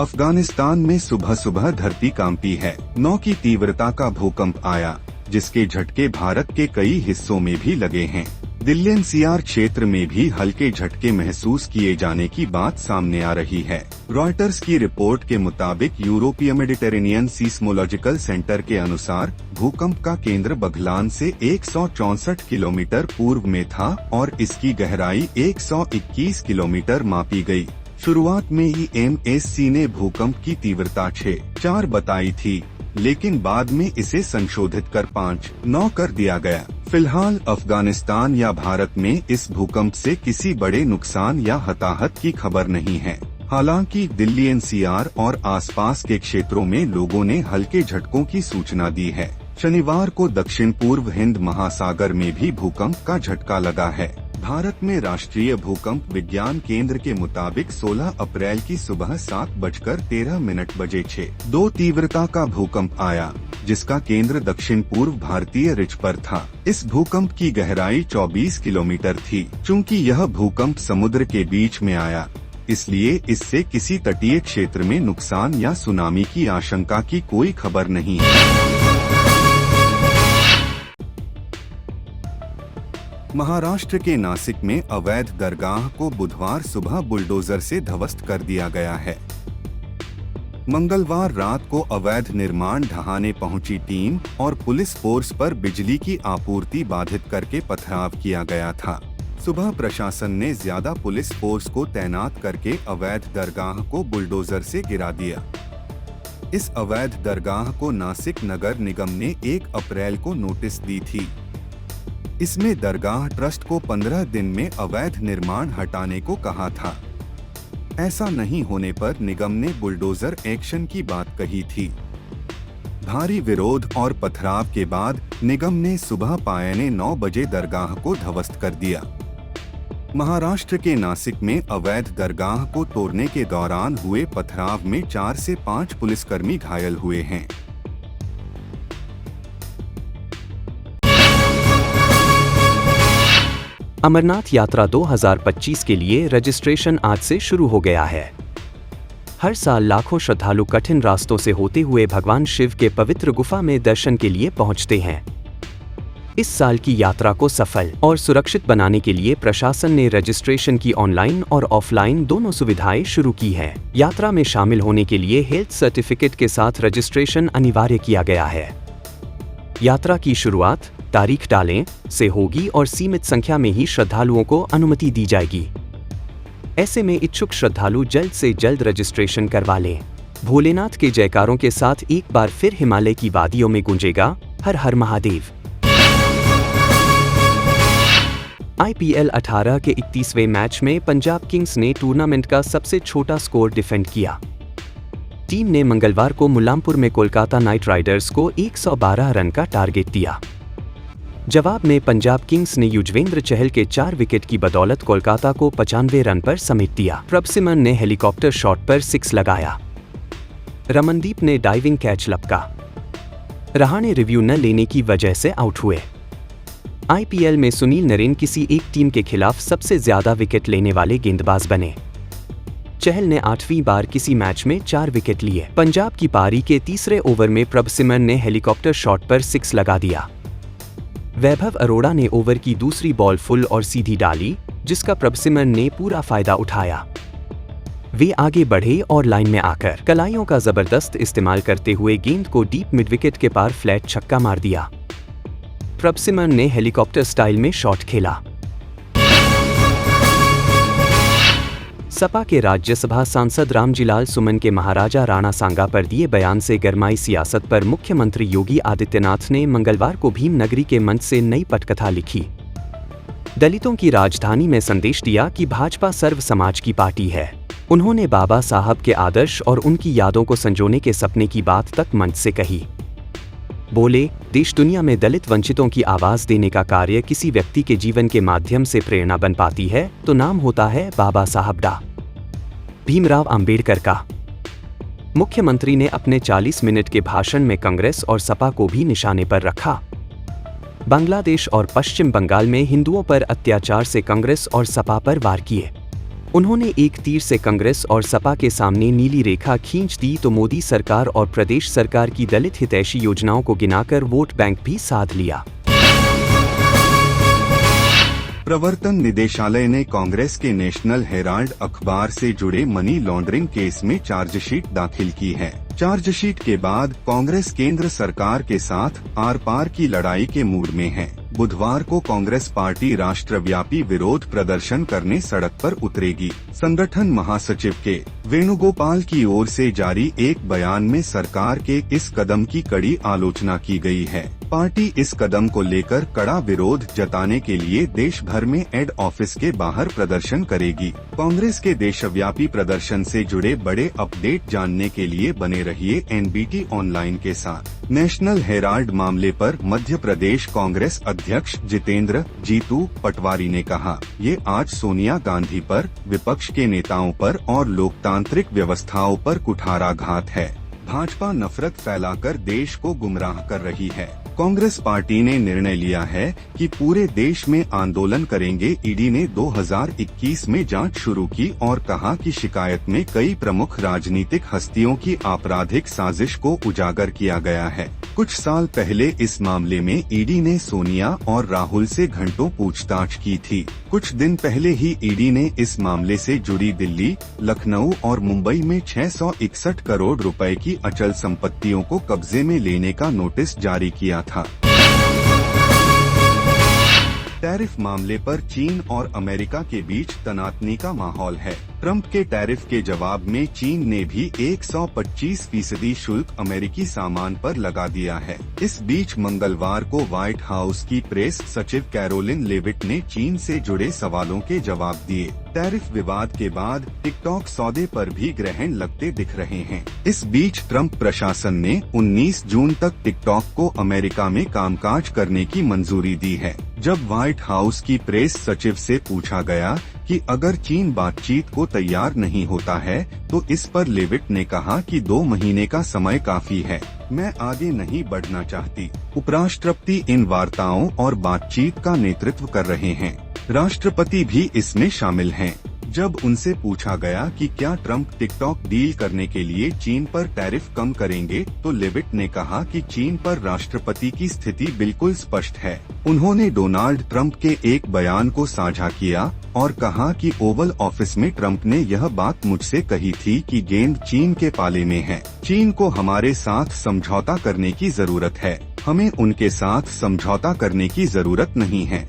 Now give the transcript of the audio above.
अफगानिस्तान में सुबह सुबह धरती कांपी है। 9 की तीव्रता का भूकंप आया, जिसके झटके भारत के कई हिस्सों में भी लगे हैं। दिल्ली एनसीआर क्षेत्र में भी हल्के झटके महसूस किए जाने की बात सामने आ रही है। रॉयटर्स की रिपोर्ट के मुताबिक यूरोपीय मेडिटेरेनियन सीस्मोलॉजिकल सेंटर के अनुसार भूकंप का केंद्र बघलान से 164 किलोमीटर पूर्व में था और इसकी गहराई 121 किलोमीटर मापी गई। शुरुआत में ही एमएससी ने भूकंप की तीव्रता 6.4 बताई थी, लेकिन बाद में इसे संशोधित कर 5.9 कर दिया गया। फिलहाल अफगानिस्तान या भारत में इस भूकंप से किसी बड़े नुकसान या हताहत की खबर नहीं है। हालांकि दिल्ली एनसीआर और आसपास के क्षेत्रों में लोगों ने हल्के झटकों की सूचना दी है। शनिवार को दक्षिण पूर्व हिंद महासागर में भी भूकंप का झटका लगा है। भारत में राष्ट्रीय भूकंप विज्ञान केंद्र के मुताबिक 16 अप्रैल की सुबह 7:13 बजे 6.2 तीव्रता का भूकंप आया, जिसका केंद्र दक्षिण पूर्व भारतीय रिच पर था। इस भूकंप की गहराई 24 किलोमीटर थी। चूंकि यह भूकंप समुद्र के बीच में आया, इसलिए इससे किसी तटीय क्षेत्र में नुकसान या सुनामी की आशंका की कोई खबर नहीं है। महाराष्ट्र के नासिक में अवैध दरगाह को बुधवार सुबह बुलडोजर से ध्वस्त कर दिया गया है। मंगलवार रात को अवैध निर्माण ढहाने पहुंची टीम और पुलिस फोर्स पर बिजली की आपूर्ति बाधित करके पथराव किया गया था। सुबह प्रशासन ने ज्यादा पुलिस फोर्स को तैनात करके अवैध दरगाह को बुलडोजर से गिरा दिया। इस अवैध दरगाह को नासिक नगर निगम ने 1 अप्रैल को नोटिस दी थी। इसमें दरगाह ट्रस्ट को 15 दिन में अवैध निर्माण हटाने को कहा था। ऐसा नहीं होने पर निगम ने बुलडोजर एक्शन की बात कही थी। भारी विरोध और पथराव के बाद निगम ने सुबह पौने 9 बजे दरगाह को ध्वस्त कर दिया। महाराष्ट्र के नासिक में अवैध दरगाह को तोड़ने के दौरान हुए पथराव में 4 से 5 पुलिसकर्मी घायल हुए हैं। अमरनाथ यात्रा 2025 के लिए रजिस्ट्रेशन आज से शुरू हो गया है। हर साल लाखों श्रद्धालु कठिन रास्तों से होते हुए भगवान शिव के पवित्र गुफा में दर्शन के लिए पहुंचते हैं। इस साल की यात्रा को सफल और सुरक्षित बनाने के लिए प्रशासन ने रजिस्ट्रेशन की ऑनलाइन और ऑफलाइन दोनों सुविधाएं शुरू की है। यात्रा में शामिल होने के लिए हेल्थ सर्टिफिकेट के साथ रजिस्ट्रेशन अनिवार्य किया गया है। यात्रा की शुरुआत तारीख डालें से होगी और सीमित संख्या में ही श्रद्धालुओं को अनुमति दी जाएगी। ऐसे में इच्छुक श्रद्धालु जल्द से जल्द रजिस्ट्रेशन करवा लें। भोलेनाथ के जयकारों के साथ एक बार फिर हिमालय की वादियों में गूंजेगा हर हर महादेव। आईपीएल 18 के 31वें मैच में पंजाब किंग्स ने टूर्नामेंट का सबसे छोटा स्कोर डिफेंड किया। टीम ने मंगलवार को मुल्लानपुर में कोलकाता नाइट राइडर्स को 112 रन का टारगेट दिया। जवाब में पंजाब किंग्स ने युजवेंद्र चहल के 4 विकेट की बदौलत कोलकाता को 95 रन पर समेट दिया। प्रभ सिमरन ने हेलीकॉप्टर शॉट पर 6 लगाया। रमनदीप ने डाइविंग कैच लपका। रहाणे रिव्यू न लेने की वजह से आउट हुए। आईपीएल में सुनील नरेन किसी एक टीम के खिलाफ सबसे ज्यादा विकेट लेने वाले गेंदबाज बने। चहल ने 8वीं बार किसी मैच में 4 विकेट लिए। पंजाब की पारी के तीसरे ओवर में प्रभ सिमरन ने हेलीकॉप्टर शॉट पर 6 लगा दिया। वैभव अरोड़ा ने ओवर की दूसरी बॉल फुल और सीधी डाली, जिसका प्रभ सिमरन ने पूरा फायदा उठाया। वे आगे बढ़े और लाइन में आकर कलाइयों का जबरदस्त इस्तेमाल करते हुए गेंद को डीप मिड विकेट के पार फ्लैट छक्का मार दिया। प्रभ सिमरन ने हेलीकॉप्टर स्टाइल में शॉट खेला। सपा के राज्यसभा सांसद रामजीलाल सुमन के महाराजा राणा सांगा पर दिए बयान से गरमाई सियासत पर मुख्यमंत्री योगी आदित्यनाथ ने मंगलवार को भीमनगरी के मंच से नई पटकथा लिखी। दलितों की राजधानी में संदेश दिया कि भाजपा सर्व समाज की पार्टी है। उन्होंने बाबा साहब के आदर्श और उनकी यादों को संजोने के सपने की बात तक मंच से कही। बोले, देश दुनिया में दलित वंचितों की आवाज देने का कार्य किसी व्यक्ति के जीवन के माध्यम से प्रेरणा बन पाती है तो नाम होता है बाबा साहब डॉ. भीमराव अंबेडकर का। मुख्यमंत्री ने अपने 40 मिनट के भाषण में कांग्रेस और सपा को भी निशाने पर रखा। बांग्लादेश और पश्चिम बंगाल में हिंदुओं पर अत्याचार से कांग्रेस और सपा पर वार किए। उन्होंने एक तीर से कांग्रेस और सपा के सामने नीली रेखा खींच दी तो मोदी सरकार और प्रदेश सरकार की दलित हितैषी योजनाओं को गिनाकर वोट बैंक भी साध लिया। प्रवर्तन निदेशालय ने कांग्रेस के नेशनल हेराल्ड अखबार से जुड़े मनी लॉन्ड्रिंग केस में चार्जशीट दाखिल की है। चार्जशीट के बाद कांग्रेस केंद्र सरकार के साथ आर पार की लड़ाई के मूड में है। बुधवार को कांग्रेस पार्टी राष्ट्रव्यापी विरोध प्रदर्शन करने सड़क पर उतरेगी। संगठन महासचिव के वेणुगोपाल की ओर से जारी एक बयान में सरकार के इस कदम की कड़ी आलोचना की गई है। पार्टी इस कदम को लेकर कड़ा विरोध जताने के लिए देश भर में हेड ऑफिस के बाहर प्रदर्शन करेगी। कांग्रेस के देशव्यापी प्रदर्शन से जुड़े बड़े अपडेट जानने के लिए बने रहिए NBT ऑनलाइन के साथ। नेशनल हेराल्ड मामले पर मध्य प्रदेश कांग्रेस अध्यक्ष जितेंद्र जीतू पटवारी ने कहा, ये आज सोनिया गांधी पर, विपक्ष के नेताओं पर और लोकतांत्रिक व्यवस्थाओं पर कुठाराघात है। भाजपा नफरत फैलाकर देश को गुमराह कर रही है। कांग्रेस पार्टी ने निर्णय लिया है कि पूरे देश में आंदोलन करेंगे। ईडी ने 2021 में जांच शुरू की और कहा कि शिकायत में कई प्रमुख राजनीतिक हस्तियों की आपराधिक साजिश को उजागर किया गया है। कुछ साल पहले इस मामले में ईडी ने सोनिया और राहुल से घंटों पूछताछ की थी। कुछ दिन पहले ही ईडी ने इस मामले से जुड़ी दिल्ली, लखनऊ और मुंबई में 661 करोड़ रुपए की अचल संपत्तियों को कब्जे में लेने का नोटिस जारी किया था। टैरिफ मामले पर चीन और अमेरिका के बीच तनातनी का माहौल है। ट्रंप के टैरिफ के जवाब में चीन ने भी 125% शुल्क अमेरिकी सामान पर लगा दिया है। इस बीच मंगलवार को व्हाइट हाउस की प्रेस सचिव कैरोलिन लेविट ने चीन से जुड़े सवालों के जवाब दिए। टैरिफ विवाद के बाद टिकटॉक सौदे पर भी ग्रहण लगते दिख रहे हैं। इस बीच ट्रंप प्रशासन ने 19 जून तक टिकटॉक को अमेरिका में कामकाज करने की मंजूरी दी है। जब व्हाइट हाउस की प्रेस सचिव से पूछा गया कि अगर चीन बातचीत को तैयार नहीं होता है तो इस पर लेविट ने कहा कि 2 महीने का समय काफी है, मैं आगे नहीं बढ़ना चाहती। उपराष्ट्रपति इन वार्ताओं और बातचीत का नेतृत्व कर रहे हैं। राष्ट्रपति भी इसमें शामिल हैं। जब उनसे पूछा गया कि क्या ट्रंप टिकटॉक डील करने के लिए चीन पर टैरिफ कम करेंगे तो लेविट ने कहा कि चीन पर राष्ट्रपति की स्थिति बिल्कुल स्पष्ट है। उन्होंने डोनाल्ड ट्रंप के एक बयान को साझा किया और कहा कि ओवल ऑफिस में ट्रंप ने यह बात मुझसे कही थी कि गेंद चीन के पाले में है। चीन को हमारे साथ समझौता करने की जरूरत है, हमें उनके साथ समझौता करने की जरूरत नहीं है।